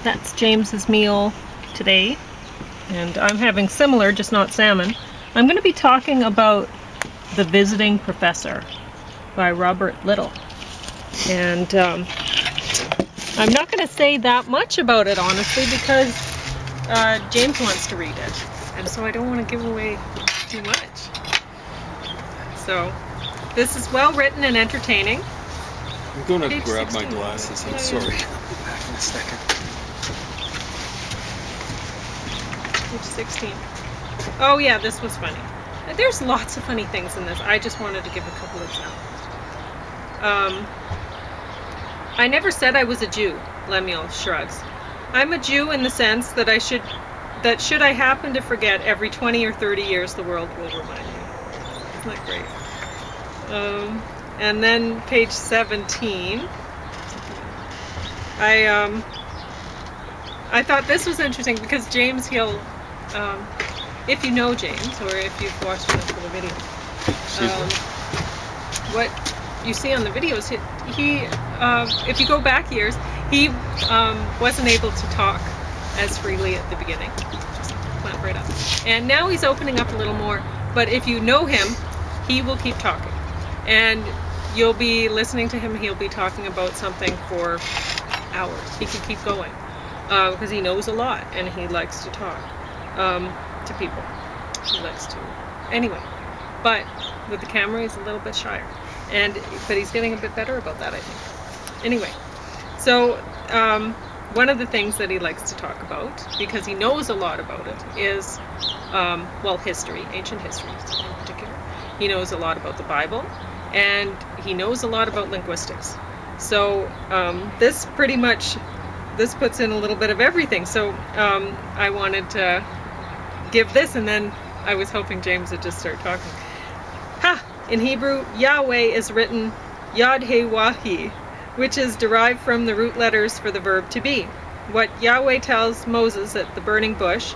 That's James's meal today, and I'm having similar, just not salmon. I'm going to be talking about The Visiting Professor by Robert Littell. And I'm not going to say that much about it, honestly, because James wants to read it. And so I don't want to give away too much. So this is well written and entertaining. I'm going to Page grab 16. my glasses. I'm sorry. I'll be back in a second. Page 16. Oh yeah, this was funny. There's lots of funny things in this. I just wanted to give a couple examples. I never said I was a Jew, Lemuel shrugs. I'm a Jew in the sense that should I happen to forget, every 20 or 30 years the world will remind me. Isn't that great? And then page 17. I thought this was interesting because James, he'll, if you know James, or if you've watched enough of the video, what you see on the videos, he if you go back years, he wasn't able to talk as freely at the beginning. Just went right up. And now he's opening up a little more, but if you know him, he will keep talking. And you'll be listening to him, he'll be talking about something for hours. He can keep going. Because he knows a lot, and he likes to talk to people. He likes to... Anyway, but with the camera, he's a little bit shyer. But he's getting a bit better about that, I think. Anyway, so one of the things that he likes to talk about, because he knows a lot about it, is, history, ancient history in particular. He knows a lot about the Bible, and he knows a lot about linguistics. So this puts in a little bit of everything. So I wanted to give this, and then I was hoping James would just start talking. In Hebrew, Yahweh is written Yod-Heh-Wah-He, which is derived from the root letters for the verb to be. What Yahweh tells Moses at the burning bush,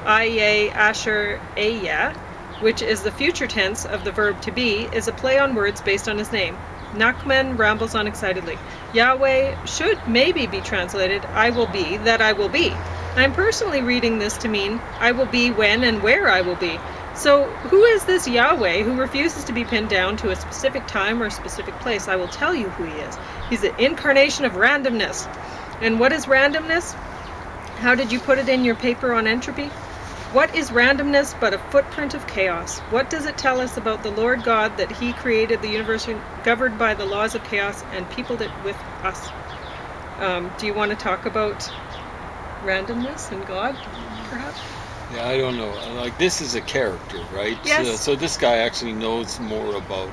Aye Asher Ehyeh, which is the future tense of the verb to be, is a play on words based on his name. Nachman rambles on excitedly. Yahweh should maybe be translated, I will be, that I will be. I'm personally reading this to mean, I will be when and where I will be. So, who is this Yahweh who refuses to be pinned down to a specific time or specific place? I will tell you who he is. He's the incarnation of randomness. And what is randomness? How did you put it in your paper on entropy? What is randomness but a footprint of chaos? What does it tell us about the Lord God that he created the universe governed by the laws of chaos and peopled it with us? Do you want to talk about randomness and God, perhaps? Yeah, I don't know. Like, this is a character, right? Yes. So this guy actually knows more about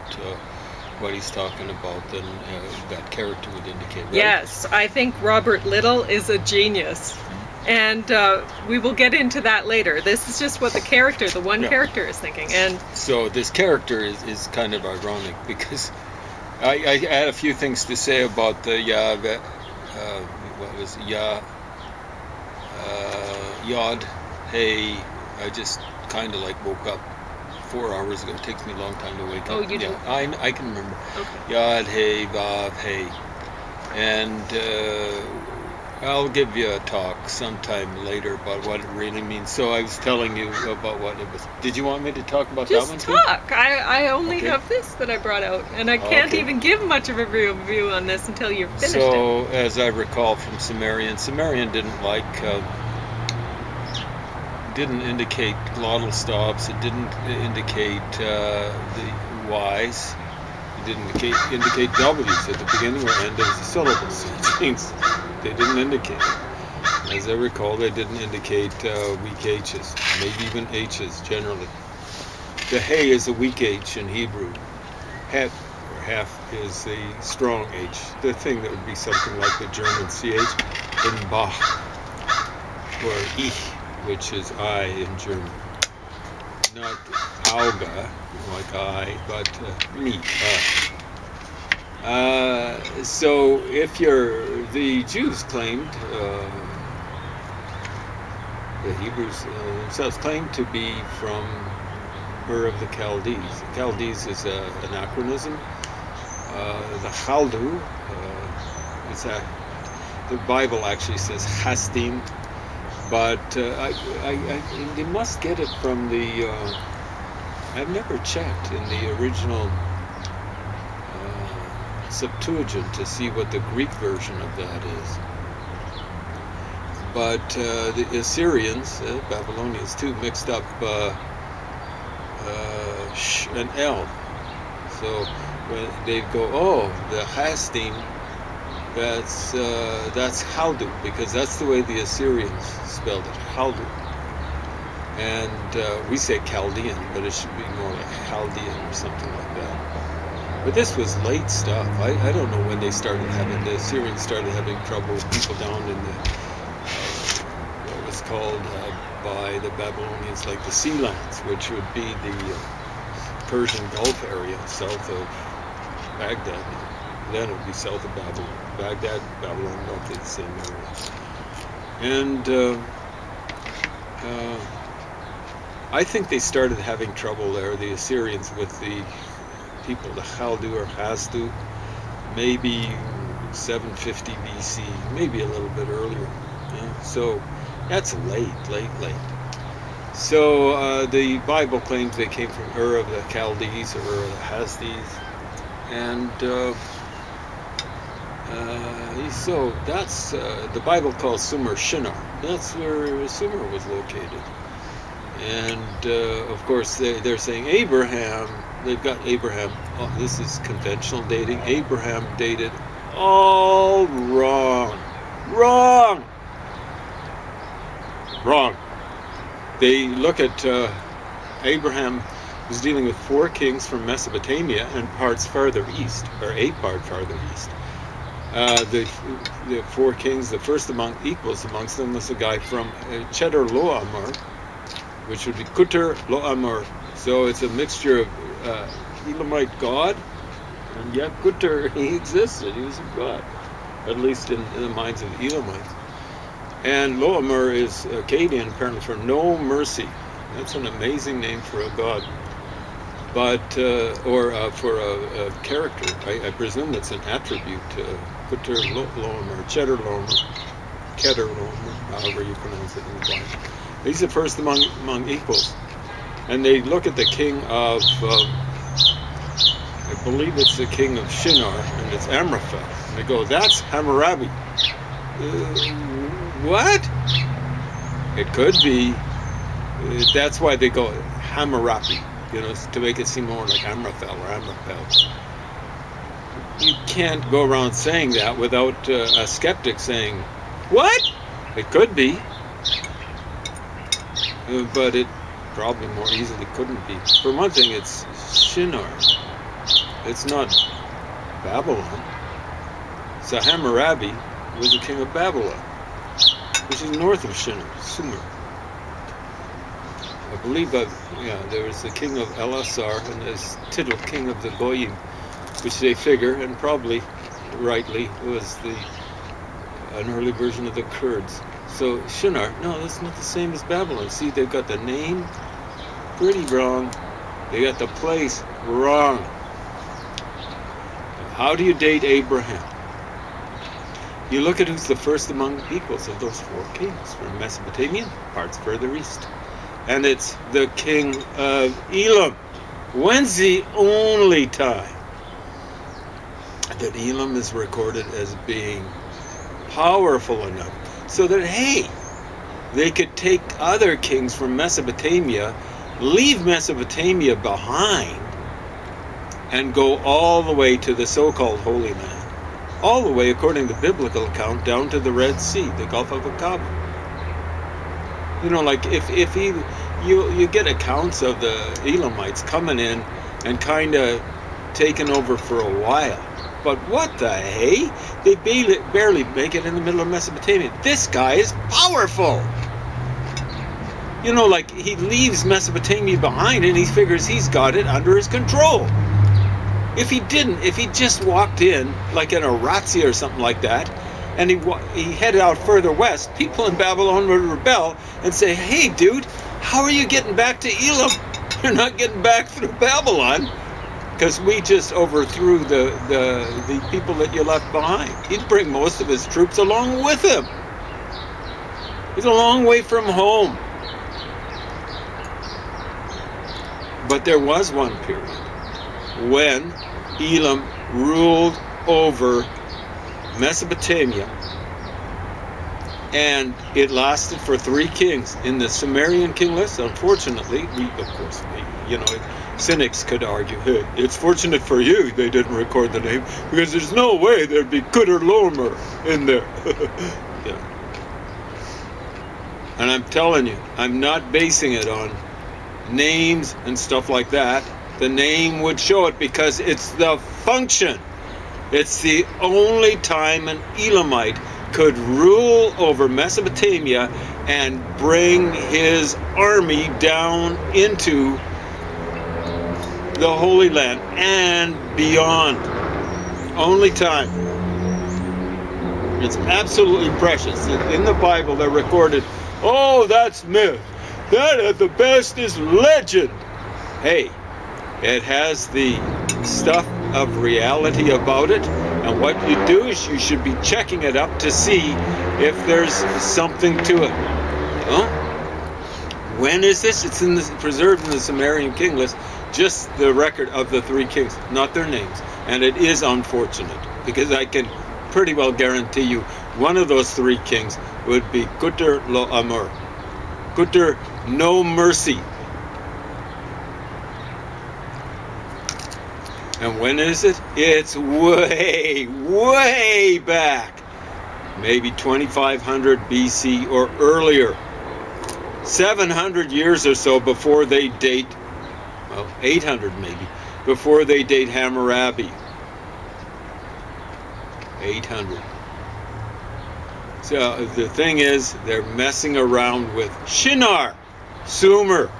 what he's talking about than that character would indicate, right? Yes, I think Robert Littell is a genius. And we will get into that later. This is just what the one character is thinking. And so this character is kind of ironic, because I had a few things to say about the Yod. Hey, I just kind of like woke up 4 hours ago. It takes me a long time to wake up. Oh, you do? Yeah, I can remember. Okay. Yod, hey, Vav, hey. And I'll give you a talk sometime later about what it really means. So I was telling you about what it was. Did you want me to talk about that one too? Just talk. I only have this that I brought out, and I can't even give much of a review on this until you're finished. So, as I recall from Sumerian didn't indicate glottal stops. It didn't indicate the Y's. It didn't indicate W's at the beginning or end of the syllables. Which means they didn't indicate. As I recall, they didn't indicate weak H's, maybe even H's generally. The hey is a weak H in Hebrew. Het, or half, is a strong H. The thing that would be something like the German CH in Bach, or Ich, which is I in German. Not Auge, like I, but me. So if the Jews claimed, the Hebrews themselves claimed to be from Ur of the Chaldees. The Chaldees is an anachronism. The Chaldu is the Bible actually says Hastim, but they must get it from the. I've never checked in the original Septuagint to see what the Greek version of that is. But the Assyrians, Babylonians too, mixed up sh and l. So when they go, oh, the Hastim, that's Haldu, because that's the way the Assyrians spelled it, Haldu. And we say Chaldean, but it should be more like Chaldean or something like that. But this was late stuff. I don't know when they started having, the Assyrians started having trouble with people down in the, what was called by the Babylonians, like the Sea Lands, which would be the Persian Gulf area, south of Baghdad. Then it would be south of Babylon. Baghdad, Babylon, roughly the same area. And I think they started having trouble there, the Assyrians, with the people, the Haldu or Hasdu, maybe 750 BC, maybe a little bit earlier. Yeah? So that's late. So the Bible claims they came from Ur of the Chaldees or Ur of the Hasdes, and so that's the Bible calls Sumer Shinar. That's where Sumer was located. And of course they're saying Abraham, they've got Abraham, oh, this is conventional dating, Abraham dated all wrong. They look at Abraham was dealing with 4 kings from Mesopotamia and parts farther east, or a part farther east. The 4 kings, the first among equals amongst them was a guy from Cheddar Loamar, which would be Kutter Loamar. So it's a mixture of Elamite god, and yet Kutter, he existed, he was a god, at least in the minds of the Elamites. And Loamar is Akkadian apparently for no mercy. That's an amazing name for a god. But, or for a character. I presume it's an attribute. Kutter Loamar, Cheddar Loamar, Kedar Loamar, however you pronounce it in the Bible. He's the first among equals. And they look at the king of, I believe it's the king of Shinar, and it's Amraphel. And they go, that's Hammurabi. What? It could be. That's why they go Hammurabi, to make it seem more like Amraphel or Amraphel. You can't go around saying that without a skeptic saying, what? It could be. But it probably more easily couldn't be. For one thing, it's Shinar. It's not Babylon. So Hammurabi was the king of Babylon, which is north of Shinar, Sumer. I believe there was the king of Elasar and this Title, king of the Goyim, which they figure, and probably rightly, was an early version of the Kurds. So Shinar, no, that's not the same as Babylon. See, they've got the name pretty wrong. They got the place wrong. How do you date Abraham? You look at who's the first among equals of those 4 kings from Mesopotamia, parts further east. And it's the king of Elam. When's the only time that Elam is recorded as being powerful enough so that, hey, they could take other kings from Mesopotamia, leave Mesopotamia behind, and go all the way to the so-called Holy Land. All the way, according to the biblical account, down to the Red Sea, the Gulf of Aqaba. Like if you get accounts of the Elamites coming in and kind of taking over for a while. But what the hey? They barely make it in the middle of Mesopotamia. This guy is powerful. Like he leaves Mesopotamia behind and he figures he's got it under his control. If he didn't, if he just walked in, like in a razzia or something like that, and he headed out further west, people in Babylon would rebel and say, hey dude, how are you getting back to Elam? You're not getting back through Babylon. because we just overthrew the people that you left behind. He'd bring most of his troops along with him. He's a long way from home. But there was one period when Elam ruled over Mesopotamia, and it lasted for 3 kings. In the Sumerian king list, unfortunately, cynics could argue, hey, it's fortunate for you they didn't record the name, because there's no way there'd be Kutter-Lomer in there. Yeah. And I'm telling you, I'm not basing it on names and stuff like that. The name would show it, because it's the function. It's the only time an Elamite could rule over Mesopotamia and bring his army down into the Holy Land and beyond. Only time. It's absolutely precious. In the Bible they're recorded, oh, that's myth. That at the best is legend. Hey, it has the stuff of reality about it, and what you do is you should be checking it up to see if there's something to it. When is this? It's preserved in the Sumerian king list, just the record of the 3 kings, not their names. And it is unfortunate, because I can pretty well guarantee you one of those 3 kings would be Kutter-Lomer. Kutter, no mercy. And when is it? It's way, way back. Maybe 2500 BC or earlier. 700 years or so before they date, well, 800 maybe, before they date Hammurabi. 800. So the thing is, they're messing around with Shinar, Sumer,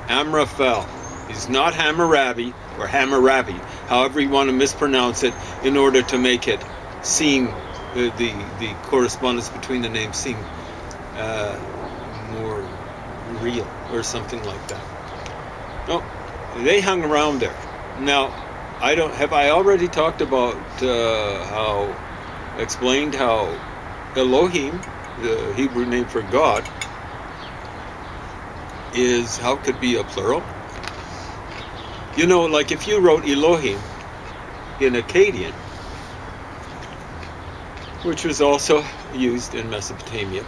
Amraphel. He's not Hammurabi, or Hammurabi, however you want to mispronounce it, in order to make it seem, the correspondence between the names seem more real, or something like that. No, they hung around there. Now, have I already talked about explained how Elohim, the Hebrew name for God, how could be a plural? You know, like if you wrote Elohim in Akkadian, which was also used in Mesopotamia,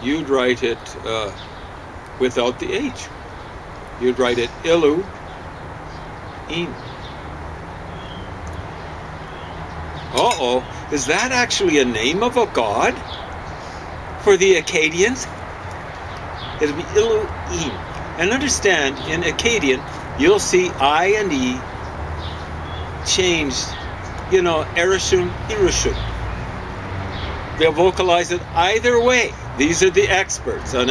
you'd write it without the H. You'd write it Elohim. Uh-oh, is that actually a name of a god for the Akkadians? It'll be Elohim. And understand, in Akkadian, you'll see I and E changed, Erishum, Irishum. They'll vocalize it either way. These are the experts on,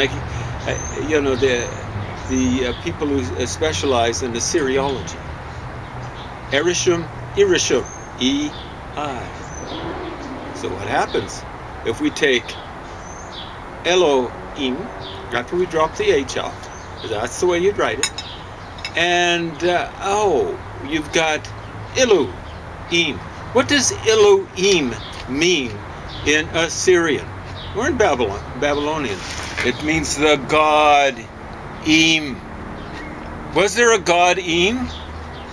the people who specialize in Assyriology. Erishum, Irishum, E-I. So what happens if we take Elohim, after we drop the H off, that's the way you'd write it, and you've got Elohim. What does Elohim mean in Assyrian? Or in Babylonian? It means the god Im. Was there a god Im?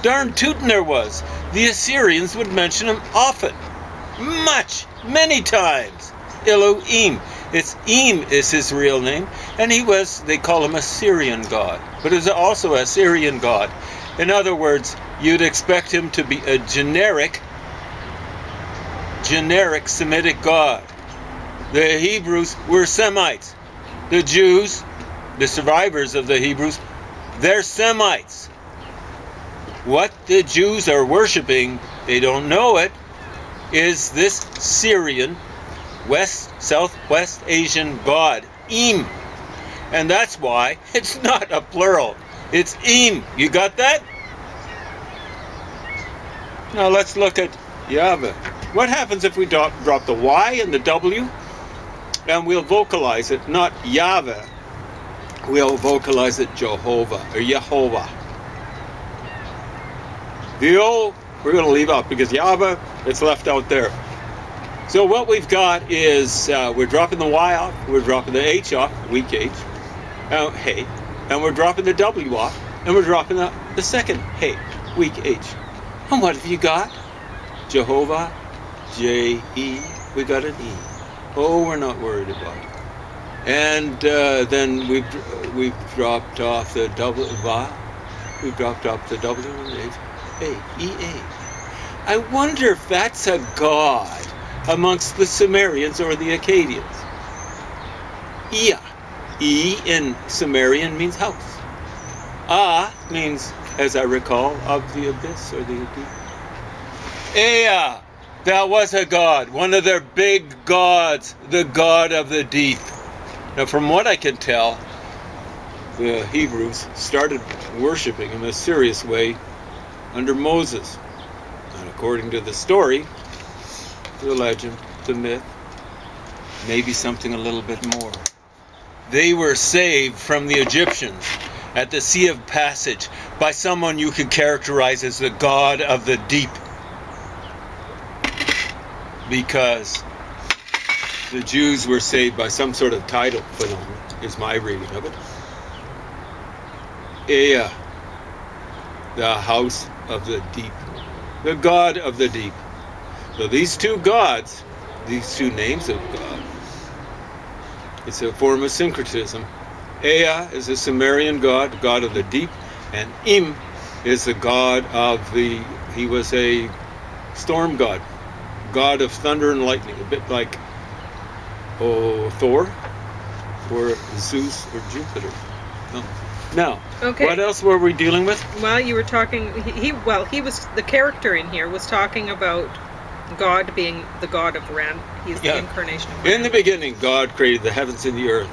Darn tootin' there was. The Assyrians would mention him often. Many times. Elohim. Im is his real name, and they call him a Syrian god, but is also a Syrian god. In other words, you'd expect him to be a generic Semitic god. The Hebrews were Semites. The Jews, the survivors of the Hebrews, they're Semites. What the Jews are worshiping, they don't know it, is this Syrian Southwest Asian god, Im. And that's why it's not a plural. It's Im. You got that? Now let's look at Yahweh. What happens if we drop the Y and the W? And we'll vocalize it, not Yahweh. We'll vocalize it Jehovah or Yehovah. The O we're going to leave out because Yahweh, it's left out there. So what we've got is we're dropping the Y off, we're dropping the H off, weak H, hey, and we're dropping the W off, and we're dropping the second hey, weak H. And what have you got? Jehovah, J-E, we got an E. Oh, we're not worried about it. And then we've dropped off the Va, we've dropped off the W and the H, A, E-A. I wonder if that's a god amongst the Sumerians or the Akkadians. Ea. E in Sumerian means house. Ah means, as I recall, of the abyss or the deep. Ea, that was a god, one of their big gods, the god of the deep. Now from what I can tell, the Hebrews started worshiping in a serious way under Moses. And according to the story, the legend, the myth, maybe something a little bit more. They were saved from the Egyptians at the Sea of Passage by someone you could characterize as the god of the deep. Because the Jews were saved by some sort of tidal phenomenon, is my reading of it. Ea, the house of the deep, the god of the deep. So these two gods, these two names of God, it's a form of syncretism. Ea is a Sumerian god, god of the deep, and Im is the god of the, he was a storm god, god of thunder and lightning, a bit like Thor or Zeus or Jupiter. No. Now, okay. What else were we dealing with? Well, you were talking, he was, the character in here was talking about God being the God of Ram. He's the incarnation of Ram. In the beginning, God created the heavens and the earth.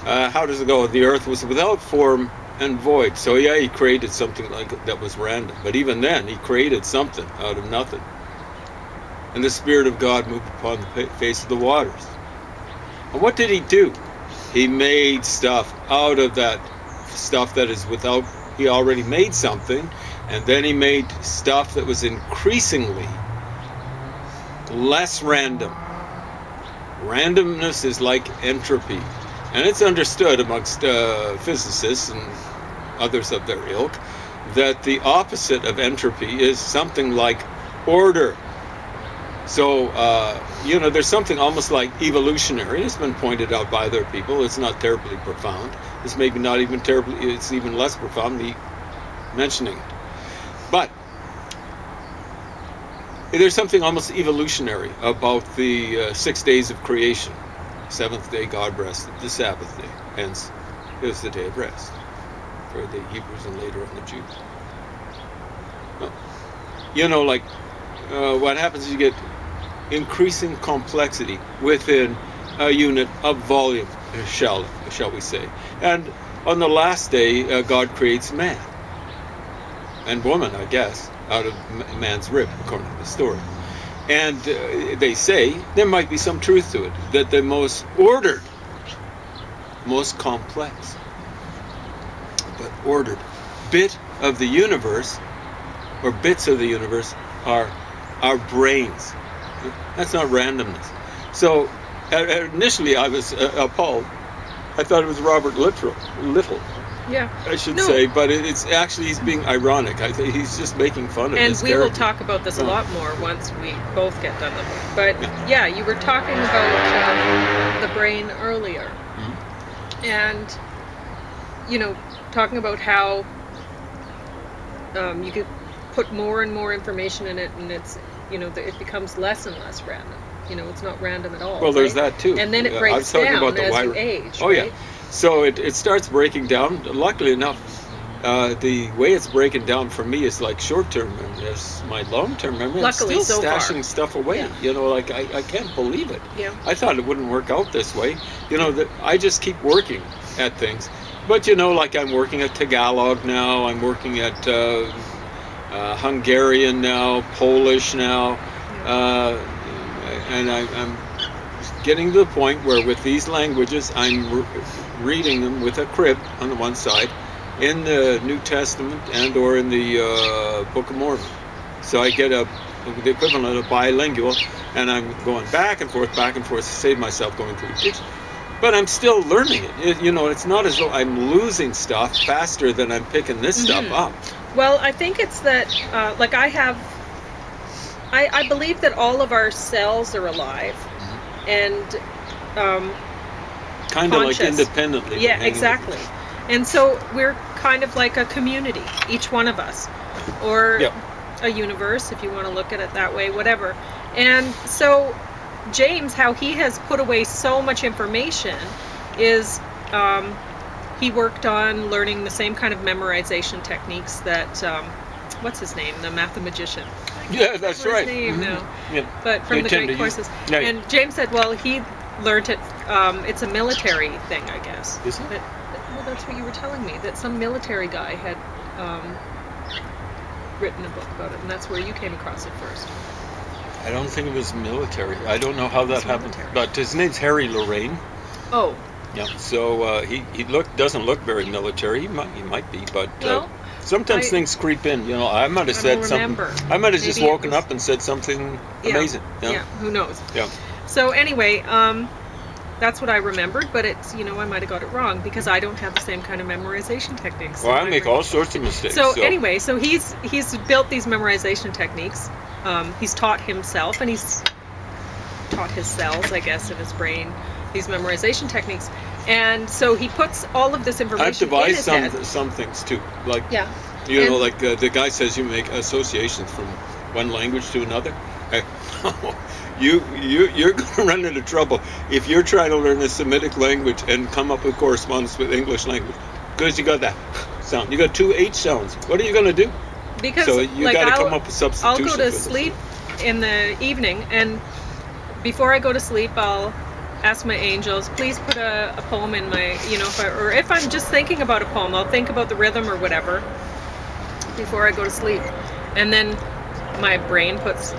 How does it go? The earth was without form and void. So yeah, he created something like that was random. But even then, he created something out of nothing. And the Spirit of God moved upon the face of the waters. And what did he do? He made stuff out of that stuff that is without. He already made something, and then he made stuff that was increasingly less random. Randomness is like entropy, and it's understood amongst physicists and others of their ilk that the opposite of entropy is something like order. So there's something almost like evolutionary. It's been pointed out by other people. It's not terribly profound. It's maybe not even terribly, it's even less profound, me mentioning it. But there's something almost evolutionary about the 6 days of creation. 7th day God rested, the Sabbath day. Hence, it was the day of rest for the Hebrews and later on the Jews. Well, what happens is you get increasing complexity within a unit of volume, shall we say. And on the last day, God creates man and woman, I guess, out of man's rib, according to the story. And they say, there might be some truth to it, that the most ordered, most complex, but ordered bit of the universe, or bits of the universe, are our brains. That's not randomness. So initially I was appalled. I thought it was Robert Littell. Yeah. I should say, but it's actually, he's being ironic. I think he's just making fun of this And we will talk about this a lot more once we both get done with it. But yeah, you were talking about the brain earlier. Mm-hmm. And, talking about how you could put more and more information in it, and it's, it becomes less and less random. It's not random at all. Well, there's that too. And then it breaks down as you age. Oh, right? Yeah. So it starts breaking down. Luckily enough, the way it's breaking down for me is like short-term memory. As my long-term memory, luckily, I'm still so stashing far. Stuff away. Yeah. I can't believe it. Yeah. I thought it wouldn't work out this way. That I just keep working at things. But I'm working at Tagalog now. I'm working at Hungarian now, Polish now, and I'm getting to the point where with these languages I'm reading them with a crib on the one side in the New Testament and or in the Book of Mormon. So I get the equivalent of bilingual, and I'm going back and forth to save myself going through teaching. But I'm still learning it. It's not as though I'm losing stuff faster than I'm picking this stuff up. Well, I think it's that, like I believe that all of our cells are alive and kind of like independently. Yeah, exactly. And so we're kind of like a community, each one of us, or a universe, if you want to look at it that way, whatever. And so James, how he has put away so much information is he worked on learning the same kind of memorization techniques that, what's his name, the mathematician. Yeah, that's right. His name now. Yeah. But from the Great Courses. Yeah. And James said, well, he learned it, it's a military thing, I guess. Is it? Well, that's what you were telling me, that some military guy had written a book about it, and that's where you came across it first. I don't think it was military. I don't know how that happened. But his name's Harry Lorraine. Oh. Yeah. So he doesn't look very military. He might be, but sometimes things creep in. I might have said something. I might have just woken up and said something amazing. Yeah. Who knows? Yeah. So anyway, that's what I remembered, but it's I might have got it wrong because I don't have the same kind of memorization techniques. Well, I make all sorts of mistakes. So anyway, so he's built these memorization techniques. He's taught himself, and he's taught his cells, I guess, in his brain, these memorization techniques. And so he puts all of this information I've devised in his head. some things too, like like the guy says, you make associations from one language to another. You're going to run into trouble if you're trying to learn a Semitic language and come up with correspondence with English language, because you got that sound. You got 2 H sounds. What are you going to do? Because so you got to come up with substitutions. I'll go to sleep in the evening, and before I go to sleep, I'll ask my angels, please put a poem in my, if I'm just thinking about a poem, I'll think about the rhythm or whatever before I go to sleep, and then my brain puts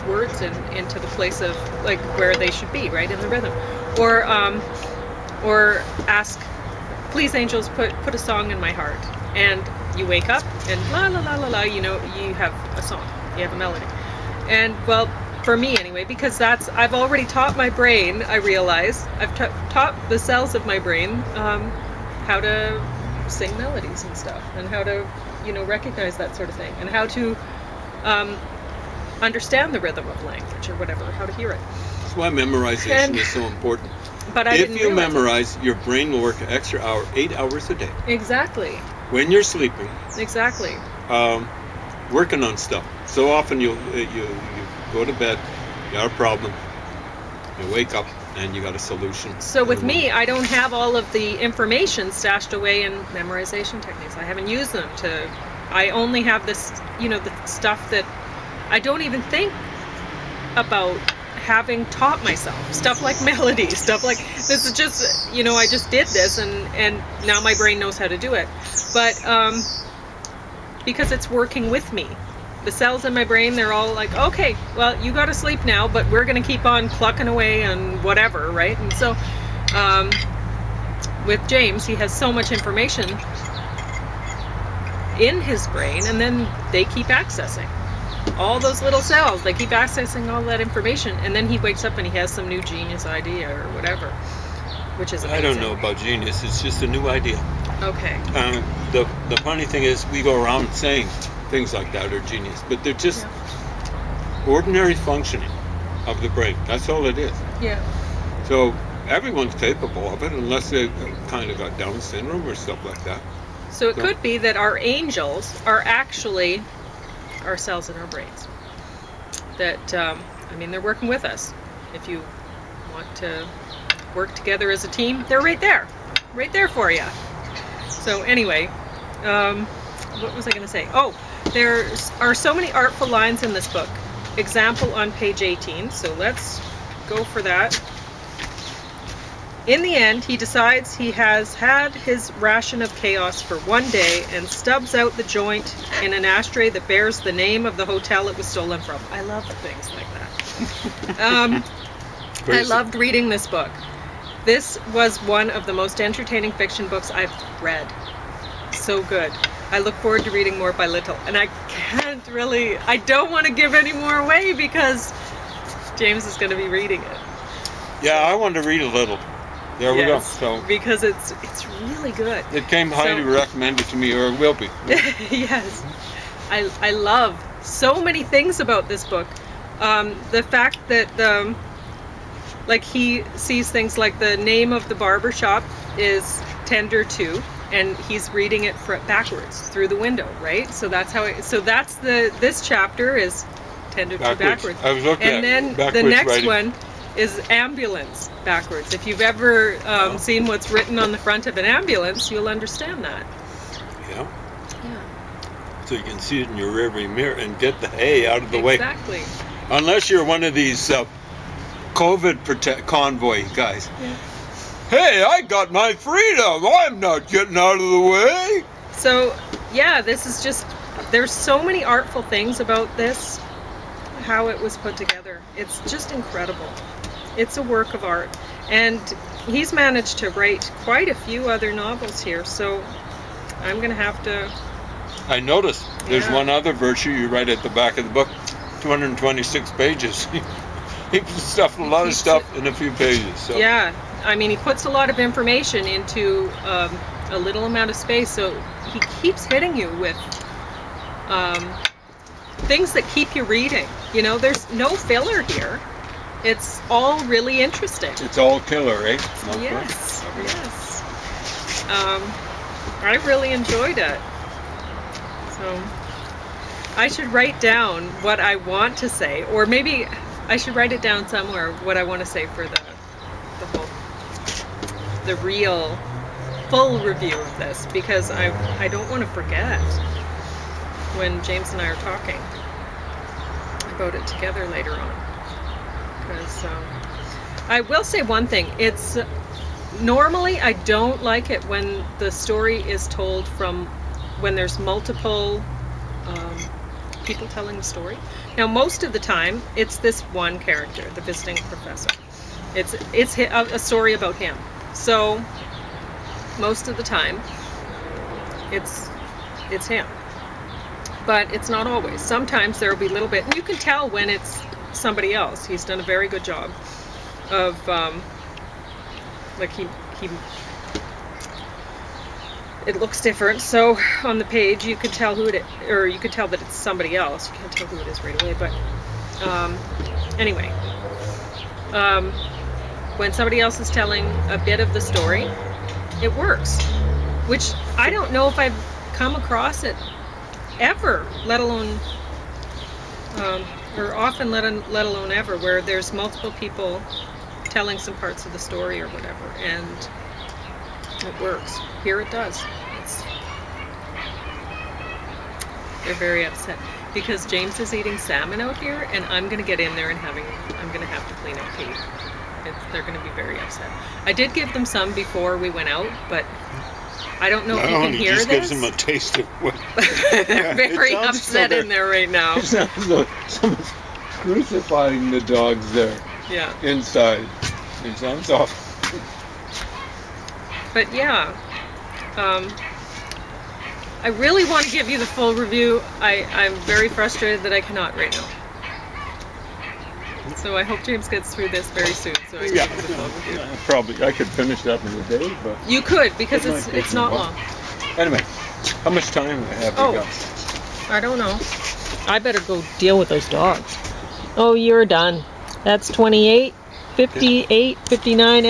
words into the place of like where they should be, right in the rhythm, or ask, please angels, put a song in my heart, and you wake up and la la la la la, you have a song, you have a melody. And well, for me anyway, because I've already taught my brain, I realize I've taught the cells of my brain how to sing melodies and stuff, and how to recognize that sort of thing, and how to understand the rhythm of language or whatever, how to hear it. That's why memorization is so important. But if you memorize, your brain will work an extra 8 hours a day. Exactly. When you're sleeping. Exactly. Working on stuff. So often you go to bed, you got a problem, you wake up, and you got a solution. So with me, I don't have all of the information stashed away in memorization techniques. I haven't used them I only have this, the stuff that I don't even think about having taught myself. Stuff like melody, stuff like, this is just, I just did this, and now my brain knows how to do it. But because it's working with me. The cells in my brain, they're all like, okay, well, you got to sleep now, but we're going to keep on clucking away and whatever, right? And so with James, he has so much information in his brain, and then they keep accessing. All those little cells, they keep accessing all that information, and then he wakes up and he has some new genius idea or whatever, which is amazing. I don't know about genius, it's just a new idea. Okay. The funny thing is, we go around saying things like that are genius, but they're just ordinary functioning of the brain. That's all it is. Yeah. So everyone's capable of it, unless they kind of got Down syndrome or stuff like that. So it could be that our angels are actually our cells in our brains. That, they're working with us. If you want to work together as a team, they're right there for you. So anyway, what was I going to say? Oh, there are so many artful lines in this book. Example on page 18, so let's go for that. In the end, he decides he has had his ration of chaos for one day and stubs out the joint in an ashtray that bears the name of the hotel it was stolen from. I love things like that. I loved reading this book. This was one of the most entertaining fiction books I've read. so good. I look forward to reading more by Littell. And I don't want to give any more away because James is going to be reading it. Yeah, I want to read a little. There we go. So because it's really good. it came highly recommended to me, or it will be. Yes. I love so many things about this book. The fact that like he sees things like the name of the barber shop is Tender 2, and he's reading it backwards through the window, right? So that's how this chapter is Tender 2 backwards. I was looking and then the next one is ambulance backwards. If you've ever seen what's written on the front of an ambulance, you'll understand that. Yeah. So you can see it in your rearview mirror and get the hay out of the way. Exactly. Unless you're one of these COVID convoy guys. Yeah. Hey, I got my freedom. I'm not getting out of the way. So, yeah, this is just, there's so many artful things about this, how it was put together. It's just incredible. It's a work of art. And he's managed to write quite a few other novels here, so I'm going to have to... I noticed there's one other virtue you write at the back of the book, 226 pages. He stuffed a lot of stuff in a few pages. So. Yeah, I mean, he puts a lot of information into a little amount of space, so he keeps hitting you with things that keep you reading. You know, there's no filler here. It's all really interesting. It's all killer, eh? Yes, yes. I really enjoyed it. So I should write down what I want to say, or maybe I should write it down somewhere what I want to say for the real full review of this, because I don't want to forget when James and I are talking about it together later on. Because I will say one thing, it's normally I don't like it when the story is told from when there's multiple people telling the story. Now, most of the time, it's this one character, the visiting professor. It's a story about him. So, most of the time, it's him. But it's not always. Sometimes there will be a little bit, and you can tell when it's somebody else. He's done a very good job of, like it looks different, so on the page you could tell you could tell that it's somebody else. You can't tell who it is right away, but anyway, when somebody else is telling a bit of the story, it works, which I don't know if I've come across it ever, let alone or often, let alone ever, where there's multiple people telling some parts of the story or whatever, and it works. Here it does. They're very upset because James is eating salmon out here, and I'm going to get in there and I'm going to have to clean up Kate. They're going to be very upset. I did give them some before we went out, but I don't know if you can hear this. Just gives them a taste of what. They're very upset in there right now. It sounds as though someone's crucifying the dogs there. Yeah. Inside. It sounds awful. But yeah, I really want to give you the full review. I'm very frustrated that I cannot right now. So I hope James gets through this very soon, so I can give you the full review. Yeah, probably. I could finish that in a day, but... You could, because it's not long. Anyway, how much time have we got? I don't know. I better go deal with those dogs. Oh, you're done. That's 28, 58, 59,